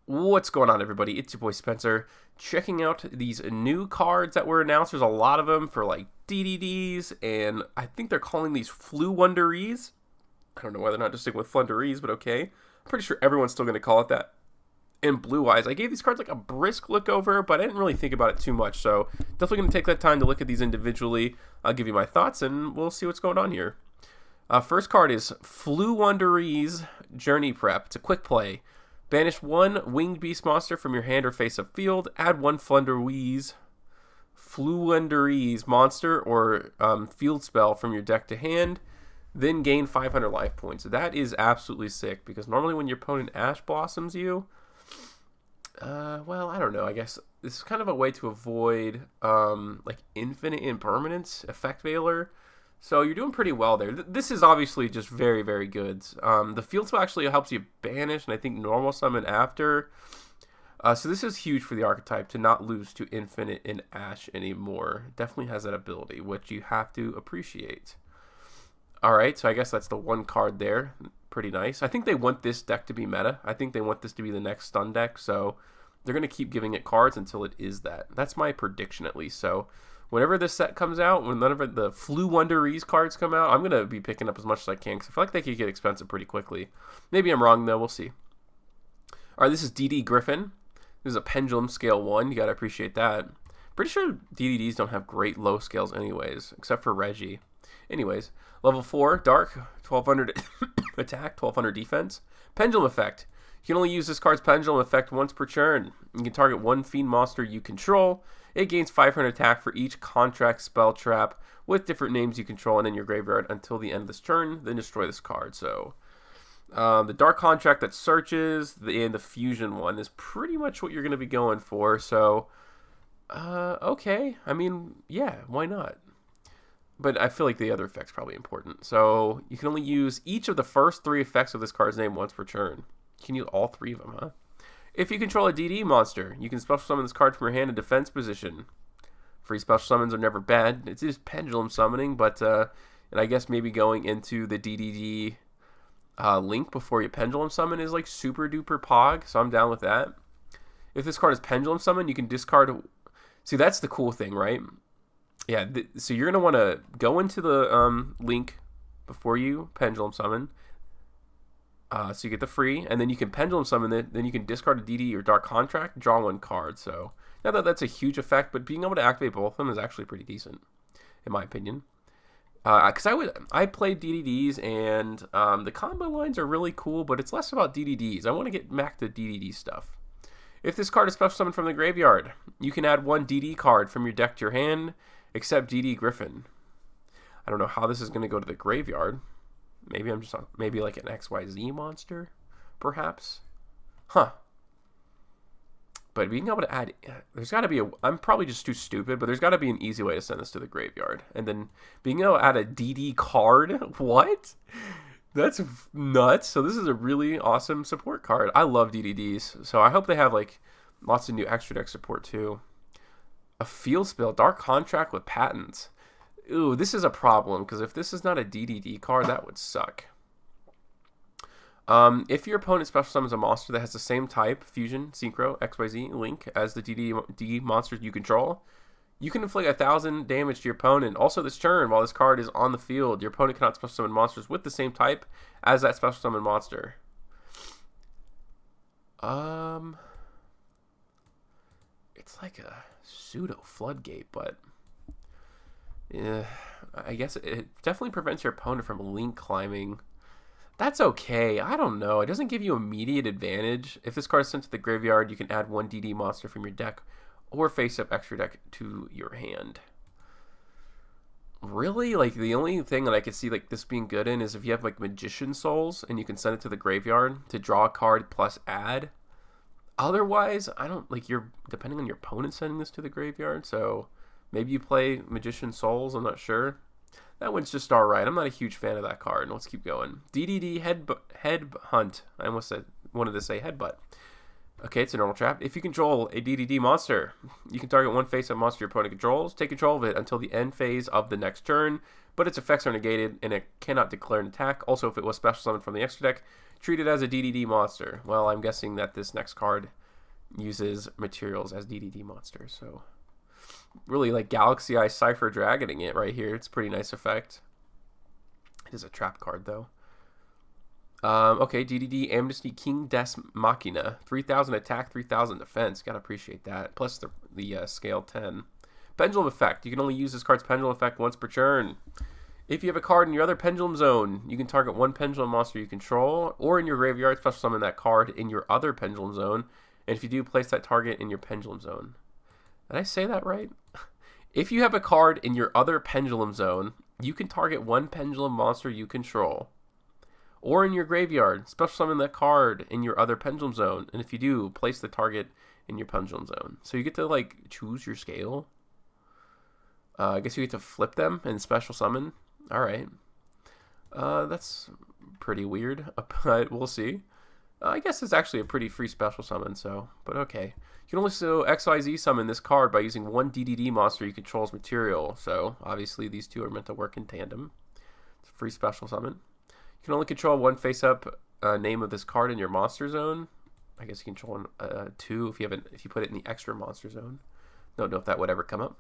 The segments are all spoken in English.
What's going on, everybody? It's your boy Spencer, checking out these new cards that were announced. There's a lot of them for like DDDs, and I think they're calling these Floowandereeze. I don't know why they're not just sticking with Floowandereeze, but okay. I'm pretty sure everyone's still going to call it that. And Blue Eyes, I gave these cards like a brisk look over, but I didn't really think about it too much, so definitely going to take that time to look at these individually. I'll give you my thoughts, and we'll see what's going on here. First card is Floowandereeze Journey Prep. It's a quick play. Banish one winged beast monster from your hand or face up field. Add one Floowandereeze monster or field spell from your deck to hand. Then gain 500 life points. That is absolutely sick because normally when your opponent Ash Blossoms you, well, I don't know. I guess this is kind of a way to avoid like infinite impermanence, effect veiler. So you're doing pretty well there. This is obviously just very, very good. The field spell actually helps you banish, and I think normal summon after. So this is huge for the archetype to not lose to infinite in Ash anymore. Definitely has that ability, which you have to appreciate. Alright, so I guess that's the one card there. Pretty nice. I think they want this deck to be meta. I think they want this to be the next stun deck, so they're going to keep giving it cards until it is that. That's my prediction at least, so whenever this set comes out, whenever the Floowandereeze cards come out, I'm going to be picking up as much as I can because I feel like they could get expensive pretty quickly. Maybe I'm wrong, though. We'll see. All right, this is Griffin. This is a Pendulum Scale 1. You got to appreciate that. Pretty sure DDDs don't have great low scales anyways, except for Reggie. Anyways, level 4, Dark, 1200 attack, 1200 defense. Pendulum Effect. You can only use this card's Pendulum Effect once per turn. You can target one Fiend monster you control. It gains 500 attack for each contract spell trap with different names you control and in your graveyard until the end of this turn. Then destroy this card. So the Dark Contract that searches and the Fusion one is pretty much what you're going to be going for. So, okay. I mean, yeah, why not? But I feel like the other effect's probably important. So you can only use each of the first 3 effects of this card's name once per turn. You can use all 3 of them, huh? If you control a DD monster, you can special summon this card from your hand in defense position. Free special summons are never bad. It's just pendulum summoning, but and I guess maybe going into the DDD link before you pendulum summon is like super duper pog, so I'm down with that. If this card is pendulum summon, you can discard. See, that's the cool thing, right? Yeah, so you're gonna want to go into the link before you pendulum summon. So you get the free, and then you can pendulum summon it. Then you can discard a DD or Dark Contract, draw 1 card. So not that that's a huge effect, but being able to activate both of them is actually pretty decent, in my opinion. Because I played DDDs, and the combo lines are really cool, but it's less about DDDs. I want to get back to DDD stuff. If this card is special summoned from the graveyard, you can add 1 DD card from your deck to your hand, except DD Griffin. I don't know how this is going to go to the graveyard. Maybe I'm just on, maybe like an XYZ monster, perhaps. Huh. But being able to add, there's got to be I'm probably just too stupid, but there's got to be an easy way to send this to the graveyard. And then being able to add a DD card? What? That's nuts. So this is a really awesome support card. I love DDDs, so I hope they have like lots of new extra deck support too. A field spell, Dark Contract with patents. Ooh, this is a problem, because if this is not a DDD card, that would suck. If your opponent special summons a monster that has the same type, Fusion, Synchro, XYZ, Link, as the DD monsters you control, you can inflict 1,000 damage to your opponent. Also this turn, while this card is on the field, your opponent cannot special summon monsters with the same type as that special summon monster. It's like a pseudo floodgate, but yeah, I guess it definitely prevents your opponent from link climbing. That's okay. I don't know. It doesn't give you immediate advantage. If this card is sent to the graveyard, you can add 1 DD monster from your deck or face-up extra deck to your hand. Really? Like, the only thing that I could see like this being good in is if you have like Magician Souls and you can send it to the graveyard to draw a card plus add. Otherwise, I don't like you're depending on your opponent sending this to the graveyard, so maybe you play Magician Souls, I'm not sure. That one's just alright. I'm not a huge fan of that card. Let's keep going. DDD Head Hunt. I almost wanted to say Headbutt. Okay, it's a normal trap. If you control a DDD monster, you can target one face-up monster your opponent controls. Take control of it until the end phase of the next turn, but its effects are negated and it cannot declare an attack. Also, if it was special summoned from the extra deck, treat it as a DDD monster. Well, I'm guessing that this next card uses materials as DDD monsters. So really like Galaxy Eye Cypher Dragoning it right here. It's a pretty nice effect. It is a trap card though. Okay, DDD Amnesty King Des Machina. 3,000 attack, 3,000 defense. Gotta appreciate that. Plus the scale 10. Pendulum effect. You can only use this card's pendulum effect once per turn. If you have a card in your other pendulum zone, you can target one pendulum monster you control, or in your graveyard, special summon that card in your other pendulum zone. And if you do, place that target in your pendulum zone. Did I say that right? If you have a card in your other pendulum zone, you can target one pendulum monster you control. Or in your graveyard, special summon that card in your other pendulum zone. And if you do, place the target in your pendulum zone. So you get to like choose your scale. I guess you get to flip them and special summon. Alright. That's pretty weird, but we'll see. I guess it's actually a pretty free special summon, so, but okay. You can only XYZ summon this card by using one DDD monster you control's material. So obviously these two are meant to work in tandem. It's a free special summon. You can only control one face-up name of this card in your monster zone. I guess you control two if you put it in the extra monster zone. Don't know if that would ever come up.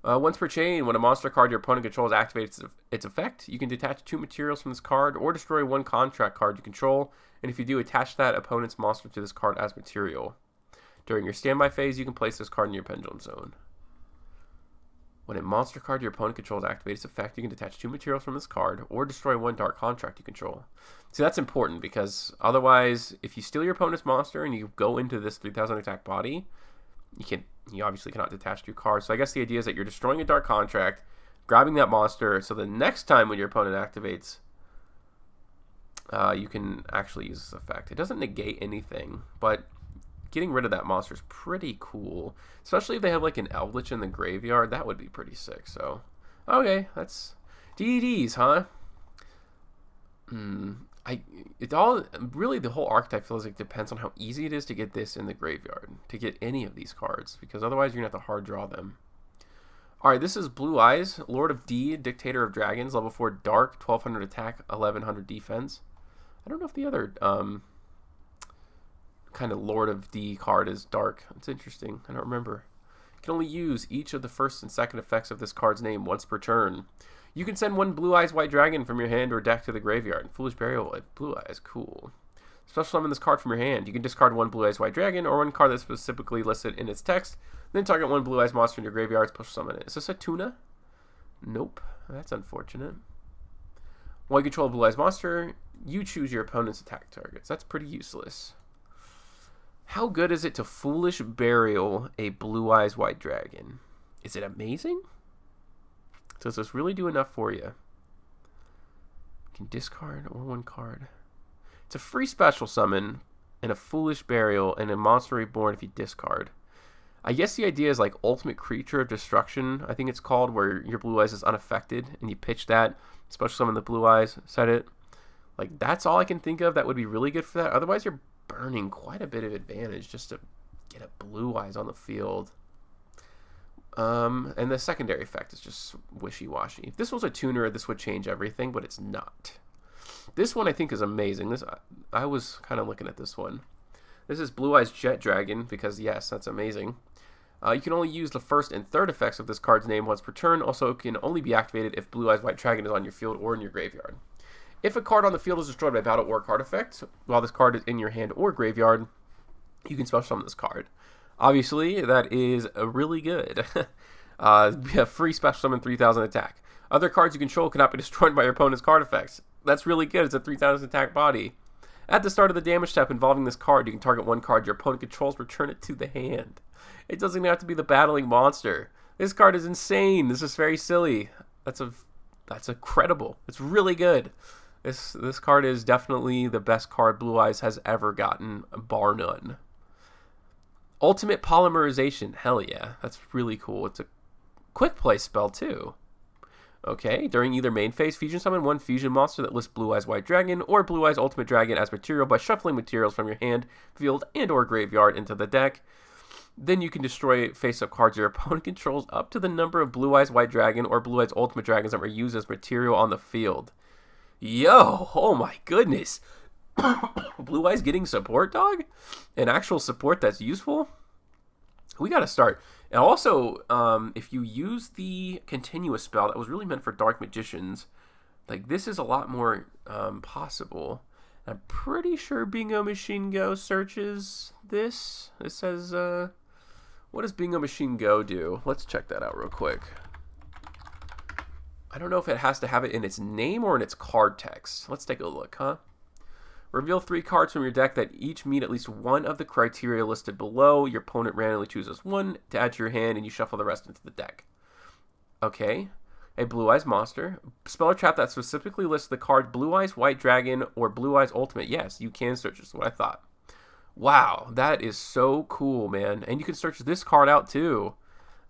Once per chain, when a monster card your opponent controls activates its effect, you can detach 2 materials from this card or destroy 1 contract card you control. And if you do, attach that opponent's monster to this card as material. During your standby phase, you can place this card in your pendulum zone. When a monster card your opponent controls activates its effect, you can detach 2 materials from this card or destroy 1 dark contract you control. See, that's important because otherwise, if you steal your opponent's monster and you go into this 3,000 attack body, you obviously cannot detach 2 cards. So I guess the idea is that you're destroying a dark contract, grabbing that monster, so the next time when your opponent activates, you can actually use this effect. It doesn't negate anything, but getting rid of that monster is pretty cool. Especially if they have like an Eldritch in the graveyard, that would be pretty sick. So, okay, that's DDDs, huh? Really the whole archetype feels like depends on how easy it is to get this in the graveyard, to get any of these cards, because otherwise you're gonna have to hard draw them. Alright, this is Blue Eyes, Lord of D, Dictator of Dragons, level 4 Dark, 1200 attack, 1100 defense. I don't know if the other kind of Lord of D card is dark. It's interesting. I don't remember. You can only use each of the first and second effects of this card's name once per turn. You can send 1 Blue Eyes White Dragon from your hand or deck to the graveyard. Foolish Burial with Blue Eyes. Cool. Special summon this card from your hand. You can discard 1 Blue Eyes White Dragon or 1 card that's specifically listed in its text. Then target 1 Blue Eyes monster in your graveyard. Special summon it. Is this a tuna? Nope. That's unfortunate. While you control a Blue Eyes monster, you choose your opponent's attack targets. That's pretty useless. How good is it to Foolish Burial a Blue Eyes White Dragon? Is it amazing? Does this really do enough for you? You can discard or 1 card. It's a free special summon and a Foolish Burial and a Monster Reborn if you discard. I guess the idea is like Ultimate Creature of Destruction, I think it's called, where your Blue Eyes is unaffected and you pitch that, special summon the Blue Eyes, set it. Like, that's all I can think of that would be really good for that. Otherwise, you're burning quite a bit of advantage just to get a Blue Eyes on the field. And the secondary effect is just wishy-washy. If this was a tuner, this would change everything, but it's not. This one I think is amazing. I was kind of looking at this one. This is Blue Eyes Jet Dragon because, yes, that's amazing. You can only use the first and third effects of this card's name once per turn. Also, it can only be activated if Blue Eyes White Dragon is on your field or in your graveyard. If a card on the field is destroyed by battle or card effect, while this card is in your hand or graveyard, you can special summon this card. Obviously, that is really good. Free special summon 3,000 attack. Other cards you control cannot be destroyed by your opponent's card effects. That's really good. It's a 3,000 attack body. At the start of the damage step involving this card, you can target 1 card your opponent controls, return it to the hand. It doesn't even have to be the battling monster. This card is insane. This is very silly. That's incredible. It's really good. This card is definitely the best card Blue Eyes has ever gotten, bar none. Ultimate Polymerization. Hell yeah. That's really cool. It's a quick play spell too. Okay, during either main phase, fusion summon 1 fusion monster that lists Blue Eyes White Dragon or Blue Eyes Ultimate Dragon as material by shuffling materials from your hand, field, and or graveyard into the deck. Then you can destroy face-up cards your opponent controls up to the number of Blue Eyes White Dragon or Blue Eyes Ultimate Dragons that were used as material on the field. Yo, oh my goodness. Blue Eyes getting support, dog? An actual support that's useful? We gotta start. And also, if you use the continuous spell that was really meant for Dark Magicians, like this is a lot more possible. I'm pretty sure Bingo Machine Go searches this. It says, what does Bingo Machine Go do? Let's check that out real quick. I don't know if it has to have it in its name or in its card text. Let's take a look, huh? Reveal 3 cards from your deck that each meet at least one of the criteria listed below. Your opponent randomly chooses one to add to your hand, and you shuffle the rest into the deck. Okay. A Blue Eyes monster. Spell or trap that specifically lists the card Blue Eyes White Dragon or Blue Eyes Ultimate. Yes, you can search. This is what I thought. Wow, that is so cool, man. And you can search this card out, too.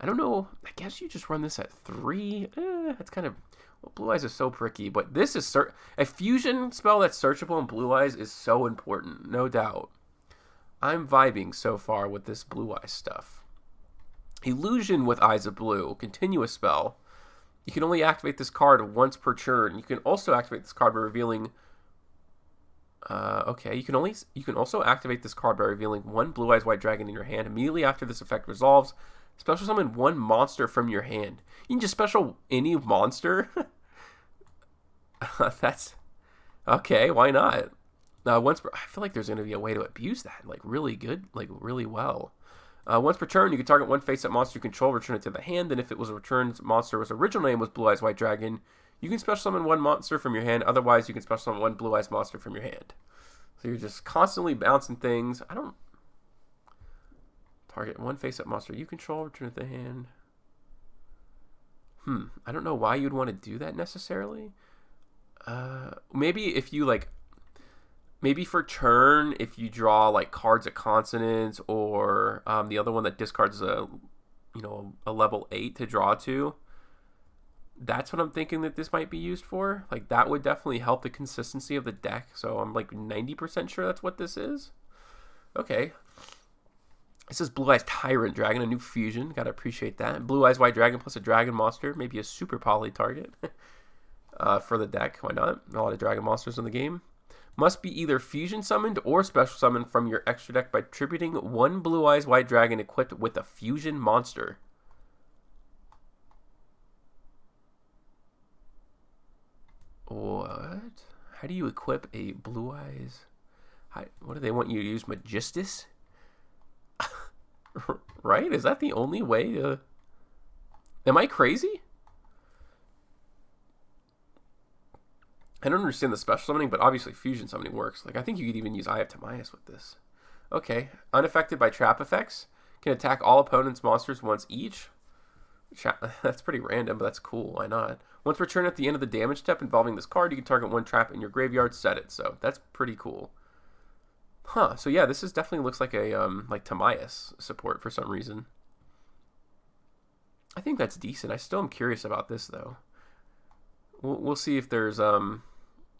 I don't know. I guess you just run this at 3. That's kind of... Well, Blue Eyes is so pricky, but this is... A fusion spell that's searchable in Blue Eyes is so important, no doubt. I'm vibing so far with this Blue Eyes stuff. Illusion with Eyes of Blue. Continuous spell. You can only activate this card once per turn. You can also activate this card by revealing... okay, you can also activate this card by revealing 1 Blue Eyes White Dragon in your hand. Immediately after this effect resolves, special summon 1 monster from your hand. You can just special any monster. That's okay. Why not? I feel like there's going to be a way to abuse that, like really good, like really well. Once per turn, you can target 1 face-up monster you control, return it to the hand. And if it was a returned monster whose original name was Blue Eyes White Dragon, you can special summon 1 monster from your hand. Otherwise, you can special summon 1 Blue Eyes monster from your hand. So you're just constantly bouncing things. I don't... Target 1 face-up monster you control, return it to the hand. I don't know why you'd want to do that necessarily. Maybe if you, like... Maybe for turn, if you draw, like, cards at consonants, or the other one that discards a level 8 to draw to. That's what I'm thinking that this might be used for. Like, that would definitely help the consistency of the deck. So I'm, like, 90% sure that's what this is. Okay. This is Blue Eyes Tyrant Dragon, a new fusion. Gotta appreciate that. Blue Eyes White Dragon plus a dragon monster. Maybe a super poly target for the deck. Why not? A lot of dragon monsters in the game. Must be either fusion summoned or special summoned from your extra deck by tributing 1 Blue Eyes White Dragon equipped with a fusion monster. What? How do you equip a Blue Eyes? What do they want you to use? Magistus? Right? Is that the only way to... Am I crazy? I don't understand the special summoning, but obviously fusion summoning works. Like, I think you could even use Eye of Timaeus with this. Okay. Unaffected by trap effects. Can attack all opponents' monsters once each. That's pretty random, but that's cool. Why not? Once per turn at the end of the damage step involving this card, you can target 1 trap in your graveyard, set it. So that's pretty cool. Huh. So yeah, this is definitely looks like a like Timaeus support for some reason. I think that's decent. I still am curious about this though. We'll see if there's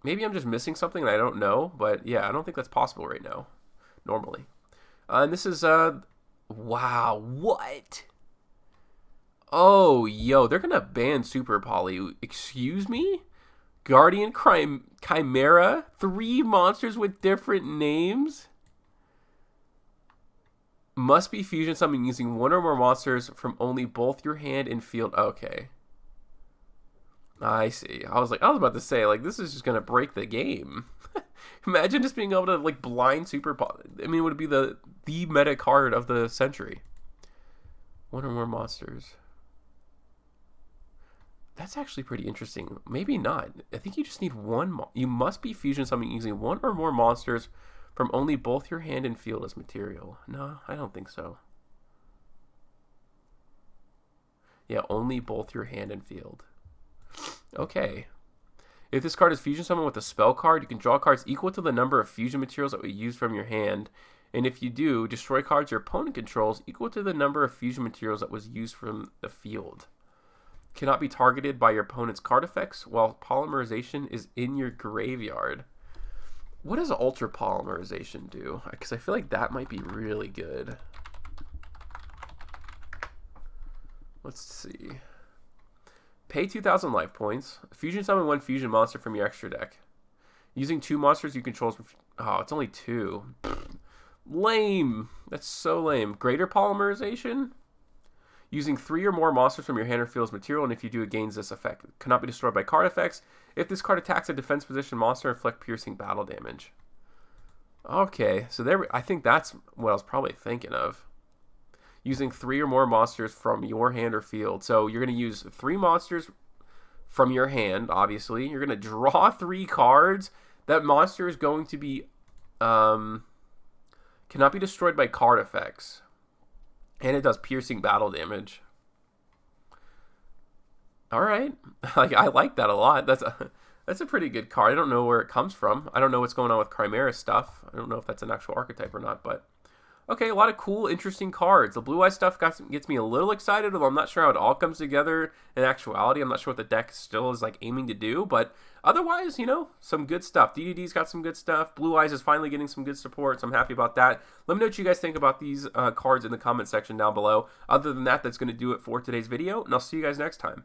maybe I'm just missing something and I don't know, but yeah, I don't think that's possible right now. Normally. And this is wow, what? Oh, yo, they're gonna ban Super Poly. Excuse me? Guardian Chimera? 3 monsters with different names? Must be fusion summoned using 1 or more monsters from only both your hand and field. Okay. I see. I was about to say, like, this is just gonna break the game. Imagine just being able to, like, blind Super Poly. I mean, it would be the meta card of the century. 1 or more monsters. That's actually pretty interesting. Maybe not. I think you just need 1. You must be fusion summoning using 1 or more monsters from only both your hand and field as material. No, I don't think so. Yeah, only both your hand and field. Okay. If this card is fusion summoned with a spell card, you can draw cards equal to the number of fusion materials that we use from your hand. And if you do, destroy cards your opponent controls equal to the number of fusion materials that was used from the field. Cannot be targeted by your opponent's card effects while polymerization is in your graveyard. What does ultra polymerization do? Because I feel like that might be really good. Let's see. Pay 2,000 life points. Fusion summon 1 fusion monster from your extra deck. Using 2 monsters you control Oh, it's only 2. Lame. That's so lame. Greater polymerization? Using 3 or more monsters from your hand or field as material, and if you do, it gains this effect. It cannot be destroyed by card effects. If this card attacks a defense position monster, inflict piercing battle damage. Okay, so there. I think that's what I was probably thinking of. Using 3 or more monsters from your hand or field. So you're going to use 3 monsters from your hand, obviously. You're going to draw 3 cards. That monster is going to be... cannot be destroyed by card effects. And it does piercing battle damage. Alright. I like that a lot. That's a pretty good card. I don't know where it comes from. I don't know what's going on with Chimera stuff. I don't know if that's an actual archetype or not, but... Okay, a lot of cool, interesting cards. The Blue Eye stuff gets me a little excited, although I'm not sure how it all comes together in actuality. I'm not sure what the deck still is like aiming to do, but otherwise, you know, some good stuff. DDD's got some good stuff. Blue Eyes is finally getting some good support, so I'm happy about that. Let me know what you guys think about these cards in the comment section down below. Other than that, that's going to do it for today's video, and I'll see you guys next time.